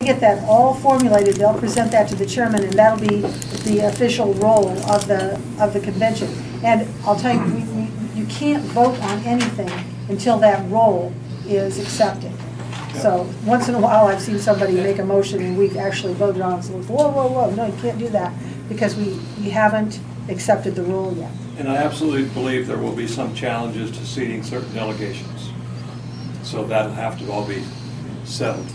get that all formulated, they'll present that to the chairman, and that'll be the official role of the convention. And I'll tell you, you can't vote on anything until that role is accepted. So once in a while, I've seen somebody make a motion and we've actually voted on it. So whoa, whoa, whoa! No, you can't do that because we haven't accepted the role yet. And I absolutely believe there will be some challenges to seating certain delegations. So that'll have to all be settled.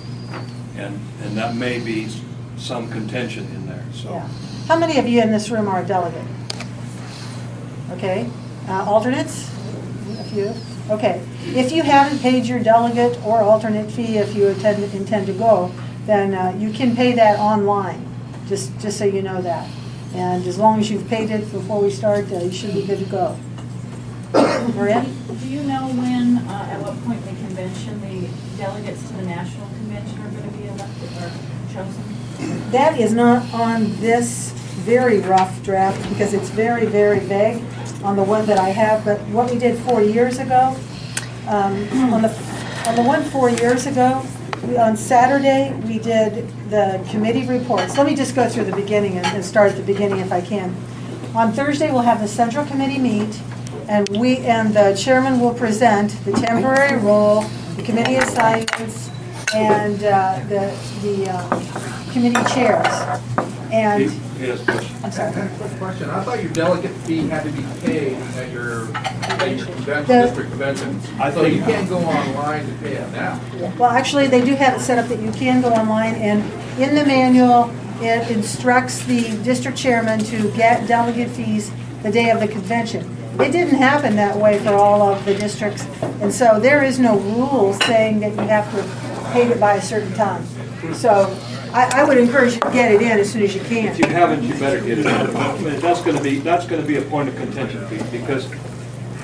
And that may be some contention in there. So, yeah. How many of you in this room are a delegate? Okay. Alternates? A few. Okay. If you haven't paid your delegate or alternate fee, if you intend to go, then you can pay that online. Just so you know that. And as long as you've paid it before we start, you should be good to go. Maria? Do you know when, at what point in the convention, the delegates to the national convention are going to be elected or chosen? That is not on this very rough draft because it's very, very vague on the one that I have. But what we did 4 years ago, on the one 4 years ago, on Saturday we did the committee reports. Let me just go through the beginning and start at the beginning if I can. On Thursday we'll have the central committee meet, and the chairman will present the temporary role, the committee assignments, and the committee chairs. And yes, I'm sorry. Quick question. I thought your delegate fee had to be paid at your district convention. So you can't go online to pay it now. Well, actually, they do have it set up that you can go online, and in the manual, it instructs the district chairman to get delegate fees the day of the convention. It didn't happen that way for all of the districts, and so there is no rule saying that you have to pay it by a certain time. So I would encourage you to get it in as soon as you can. if you haven't, you better get it in. I mean, that's going to be a point of contention for you because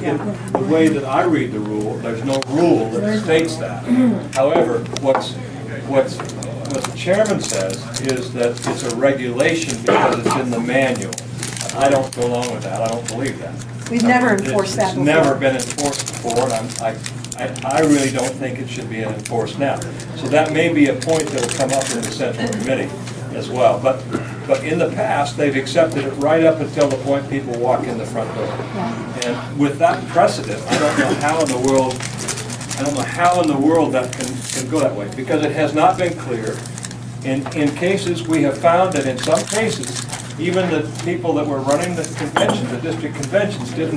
in the way that I read the rule, there's no rule that states that. However, what the chairman says is that it's a regulation because it's in the manual. I don't go along with that. I don't believe that. We've never enforced that before. It's never been enforced before, and I really don't think it should be enforced now. So that may be a point that will come up in the Central Committee as well. But in the past, they've accepted it right up until the point people walk in the front door. Yeah. And with that precedent, I don't know how in the world that can go that way, because it has not been clear. In cases, we have found that in some cases, even the people that were running the convention, the district conventions, the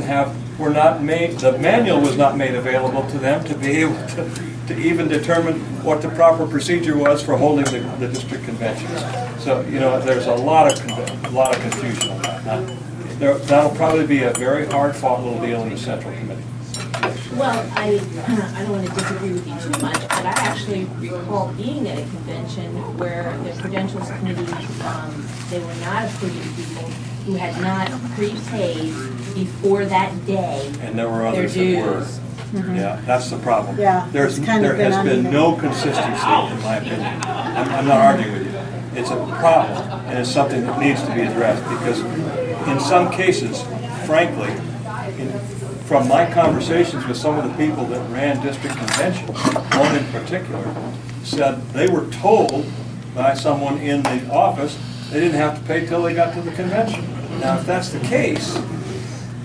manual was not made available to them to be able to even determine what the proper procedure was for holding the district conventions. So, there's a lot of confusion on that. That'll probably be a very hard-fought little deal in the Central Committee. Well, I don't want to disagree with you too much, but I actually recall being at a convention where the credentials committee, they were not approving people who had not prepaid before that day. And there were others that were. Mm-hmm. Yeah, that's the problem. Yeah, there has been no consistency, in my opinion. I'm not arguing with you. It's a problem, and it's something that needs to be addressed because in some cases, frankly, from my conversations with some of the people that ran district conventions, one in particular, said they were told by someone in the office they didn't have to pay till they got to the convention. Now, if that's the case,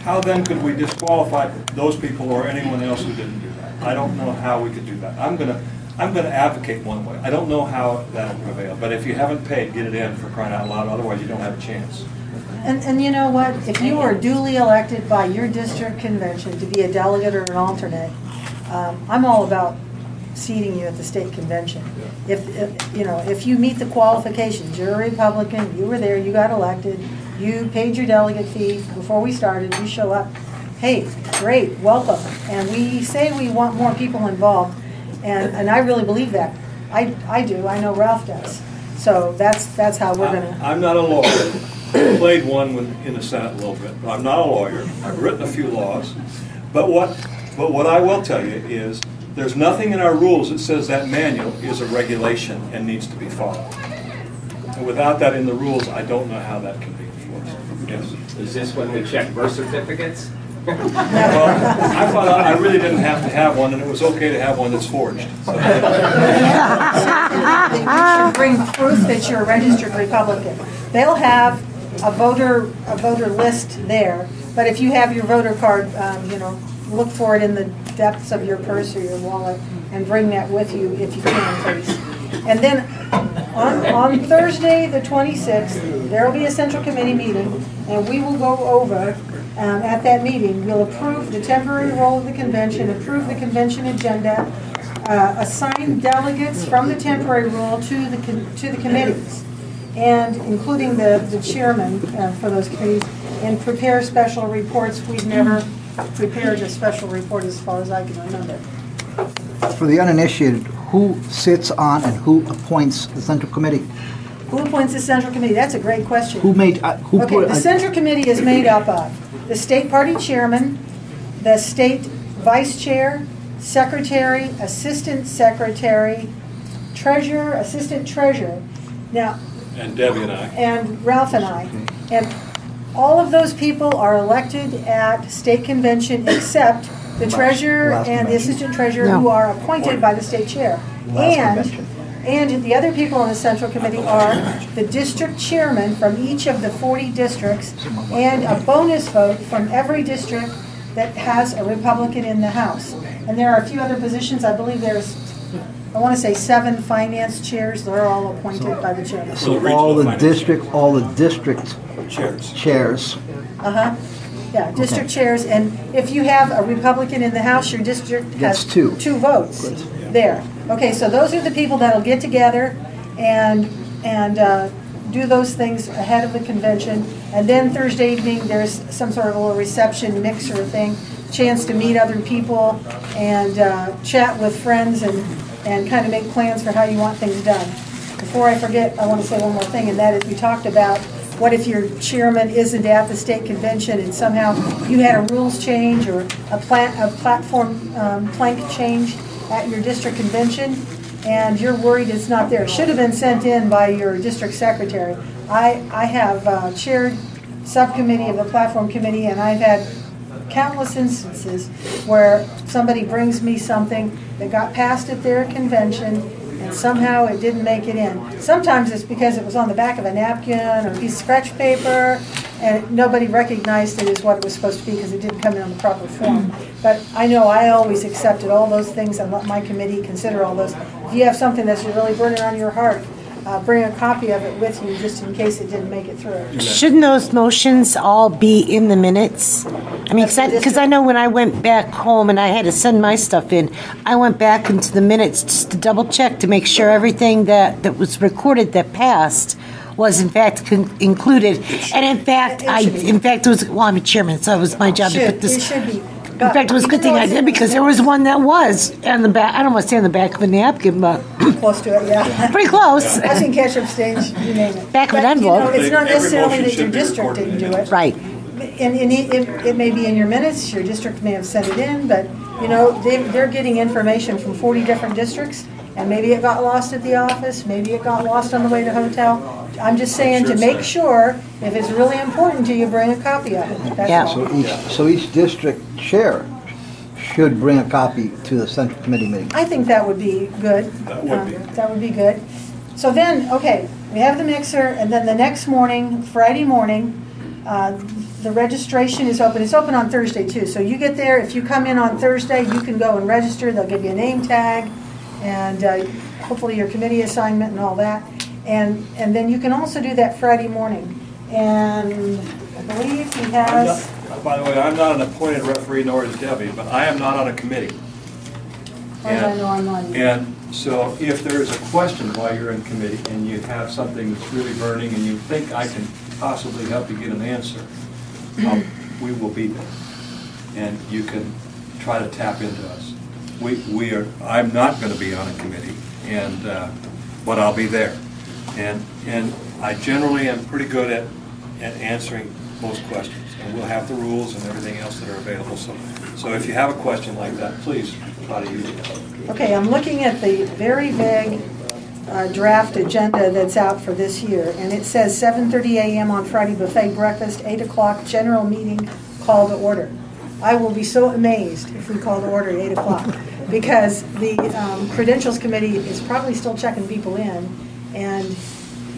how then could we disqualify those people or anyone else who didn't do that? I don't know how we could do that. I'm gonna advocate one way. I don't know how that'll prevail, but if you haven't paid, get it in for crying out loud. Otherwise, you don't have a chance. And you know what? If you are duly elected by your district convention to be a delegate or an alternate, I'm all about seating you at the state convention. If you meet the qualifications, you're a Republican, you were there, you got elected, you paid your delegate fee before we started, you show up. Hey, great, welcome. And we say we want more people involved, and I really believe that. I do. I know Ralph does. So that's how we're going to. I'm not a lawyer. I played one in the Senate a little bit. I'm not a lawyer. I've written a few laws. But what I will tell you is there's nothing in our rules that says that manual is a regulation and needs to be followed. And without that in the rules, I don't know how that can be enforced. Yes. Is this when we check birth certificates? Well, I found out I really didn't have to have one, and it was okay to have one that's forged. So. You should bring proof that you're a registered Republican. They'll have a voter list there, but if you have your voter card, look for it in the depths of your purse or your wallet and bring that with you if you can, please. And then on Thursday, the 26th, there will be a Central Committee meeting, and we will go over, at that meeting, we'll approve the temporary role of the convention, approve the convention agenda, assign delegates from the temporary role to the committees, and including the chairman for those committees, and prepare special reports. We've never prepared a special report as far as I can remember. For the uninitiated, who sits on and who appoints the Central Committee? Who appoints the Central Committee? That's a great question. The Central Committee is made up of the state party chairman, the state vice chair, secretary, assistant secretary, treasurer, assistant treasurer. Now, and Debbie and I. And Ralph and I. And all of those people are elected at state convention except the treasurer and the assistant treasurer who are appointed by the state chair. And the other people on the Central Committee are the district chairman from each of the 40 districts and a bonus vote from every district that has a Republican in the House. And there are a few other positions. I believe there's, I want to say 7 finance chairs. They're all appointed by the chairman. So all the district chairs. Yeah, district chairs, and if you have a Republican in the House, your district has two votes there. Okay, so those are the people that'll get together and do those things ahead of the convention. And then Thursday evening, there's some sort of a little reception mixer thing, chance to meet other people and chat with friends and kind of make plans for how you want things done. Before I forget, I want to say one more thing, and that is we talked about what if your chairman isn't at the state convention and somehow you had a rules change or a platform plank change at your district convention and you're worried it's not there. It should have been sent in by your district secretary. I have chaired subcommittee of the platform committee, and I've had countless instances where somebody brings me something that got passed at their convention and somehow it didn't make it in. Sometimes it's because it was on the back of a napkin or a piece of scratch paper and nobody recognized it as what it was supposed to be because it didn't come in the proper form. But I know I always accepted all those things and let my committee consider all those. If you have something that's really burning on your heart, bring a copy of it with you just in case it didn't make it through. Shouldn't those motions all be in the minutes? I mean, because I know when I went back home and I had to send my stuff in, I went back into the minutes just to double check to make sure everything that was recorded that passed was in fact included. And in fact, it was, well, I'm a chairman, so it was my job to put this. It should be. In fact, it was a good thing I did because there was one that was on the back. I don't want to say on the back of a napkin, but close to it, yeah. Pretty close. I think ketchup stains, you name it. Back of an envelope. It's not necessarily that your district didn't do it. Right. And it may be in your minutes, your district may have sent it in, but they're getting information from 40 different districts, and maybe it got lost at the office, maybe it got lost on the way to hotel. I'm just saying to make sure, if it's really important to you, bring a copy of it. That's all. So each district chair should bring a copy to the Central Committee meeting. I think that would be good. That would be good. So then, okay, we have the mixer, and then the next morning, Friday morning, the registration is open. It's open on Thursday too. So you get there. If you come in on Thursday, you can go and register. They'll give you a name tag, and hopefully your committee assignment and all that. And then you can also do that Friday morning. And I believe he has. By the way, I'm not an appointed referee, nor is Debbie, but I am not on a committee. I know I'm not. And so if there is a question while you're in committee and you have something that's really burning and you think I can possibly help you get an answer, we will be there. And you can try to tap into us. I'm not going to be on a committee, but I'll be there. And I generally am pretty good at answering most questions. And we'll have the rules and everything else that are available. So if you have a question like that, please try to use it. Okay, I'm looking at the very vague draft agenda that's out for this year, and it says 7:30 a.m. on Friday buffet breakfast, 8 o'clock general meeting call to order. I will be so amazed if we call to order at 8 o'clock, because the Credentials Committee is probably still checking people in, and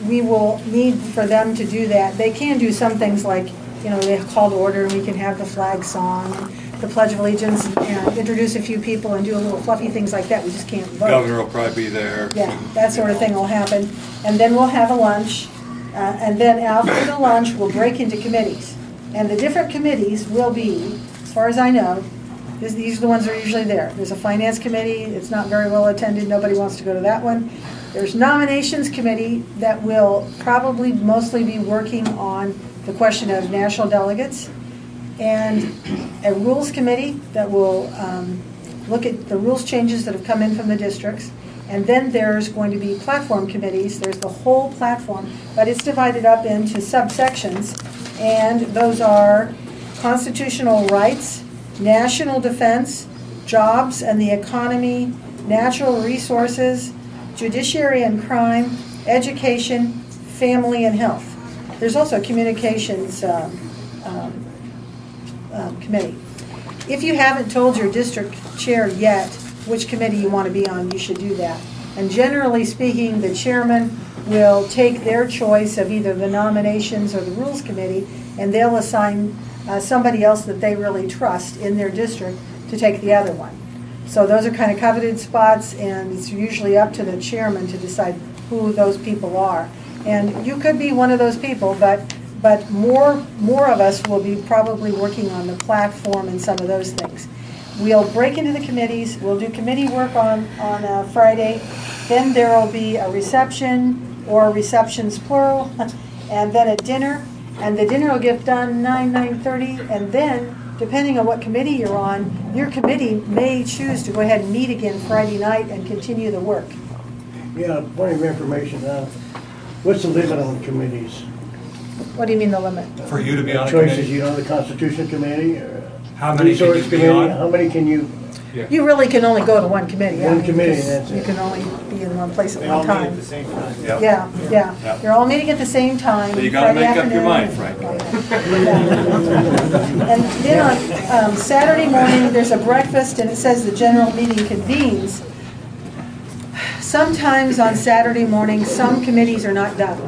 we will need for them to do that. They can do some things like, they call to order and we can have the flag song, the Pledge of Allegiance, and introduce a few people and do a little fluffy things like that. We just can't vote. Governor will probably be there. Yeah, that sort of thing will happen. And then we'll have a lunch, and then after the lunch, we'll break into committees. And the different committees will be, as far as I know, these are the ones that are usually there. There's a Finance Committee. It's not very well attended. Nobody wants to go to that one. There's Nominations Committee that will probably mostly be working on the question of national delegates, and a Rules Committee that will look at the rules changes that have come in from the districts. And then there's going to be platform committees. There's the whole platform, but it's divided up into subsections, and those are constitutional rights, national defense, jobs and the economy, natural resources, judiciary and crime, education, family and health. There's also a communications committee. If you haven't told your district chair yet which committee you want to be on, you should do that. And generally speaking, the chairman will take their choice of either the nominations or the rules committee, and they'll assign somebody else that they really trust in their district to take the other one. So those are kind of coveted spots, and it's usually up to the chairman to decide who those people are. And you could be one of those people, but more of us will be probably working on the platform and some of those things. We'll break into the committees. We'll do committee work on Friday. Then there will be a reception, or receptions plural, and then a dinner. And the dinner will get done 9:30, and then, depending on what committee you're on, your committee may choose to go ahead and meet again Friday night and continue the work. Yeah, point of information. What's the limit on committees? What do you mean the limit? For you to be on a Choices, committee? the Constitution Committee? Or How many can you Resource be Committee? on? How many can you? You really can only go to one committee. One committee, that's it. You can only be in one place at They one all meet time. at the same time. Yep. Yeah. Yep. They're all meeting at the same time. So you got to Friday make up your mind, afternoon. Frank. And then on Saturday morning, there's a breakfast, and it says the general meeting convenes. Sometimes on Saturday morning, some committees are not done,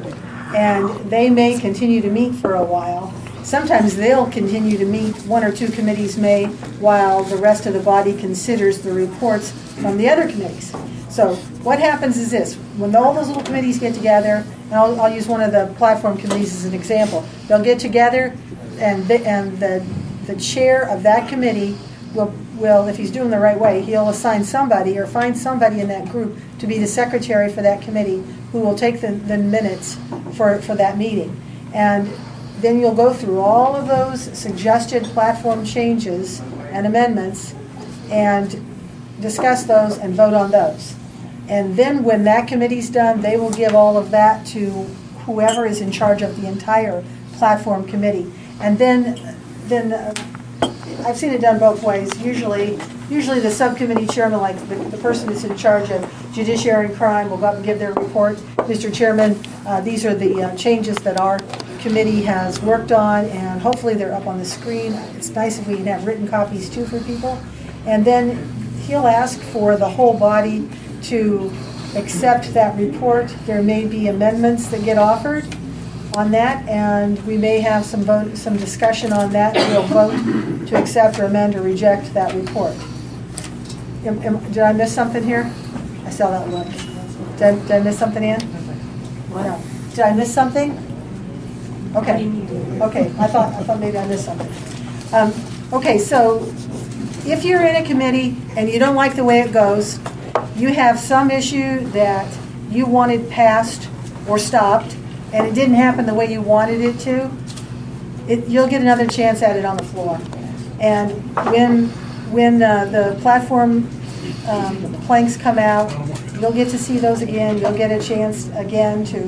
and they may continue to meet for a while. Sometimes they'll continue to meet, one or two committees may, while the rest of the body considers the reports from the other committees. So what happens is this: when all those little committees get together, and I'll use one of the platform committees as an example, they'll get together, and the chair of that committee will, if he's doing the right way, he'll assign somebody or find somebody in that group to be the secretary for that committee, who will take the minutes for that meeting. And then you'll go through all of those suggested platform changes and amendments and discuss those and vote on those. And then when that committee's done, they will give all of that to whoever is in charge of the entire platform committee. And then I've seen it done both ways. Usually the subcommittee chairman, like the person that's in charge of judiciary and crime, will go up and give their report. Mr. Chairman, these are the changes that our committee has worked on, and hopefully they're up on the screen. It's nice if we can have written copies too for people. And then he'll ask for the whole body to accept that report. There may be amendments that get offered on that, and we may have some discussion on that. We'll vote to accept or amend or reject that report. Did I miss something here? I saw that look. Did I miss something, Ann? No. Did I miss something? Okay. Okay. I thought maybe I missed something. Okay. So if you're in a committee and you don't like the way it goes, you have some issue that you wanted passed or stopped, and it didn't happen the way you wanted it to, you'll get another chance at it on the floor. And when the platform planks come out, you'll get to see those again. You'll get a chance again to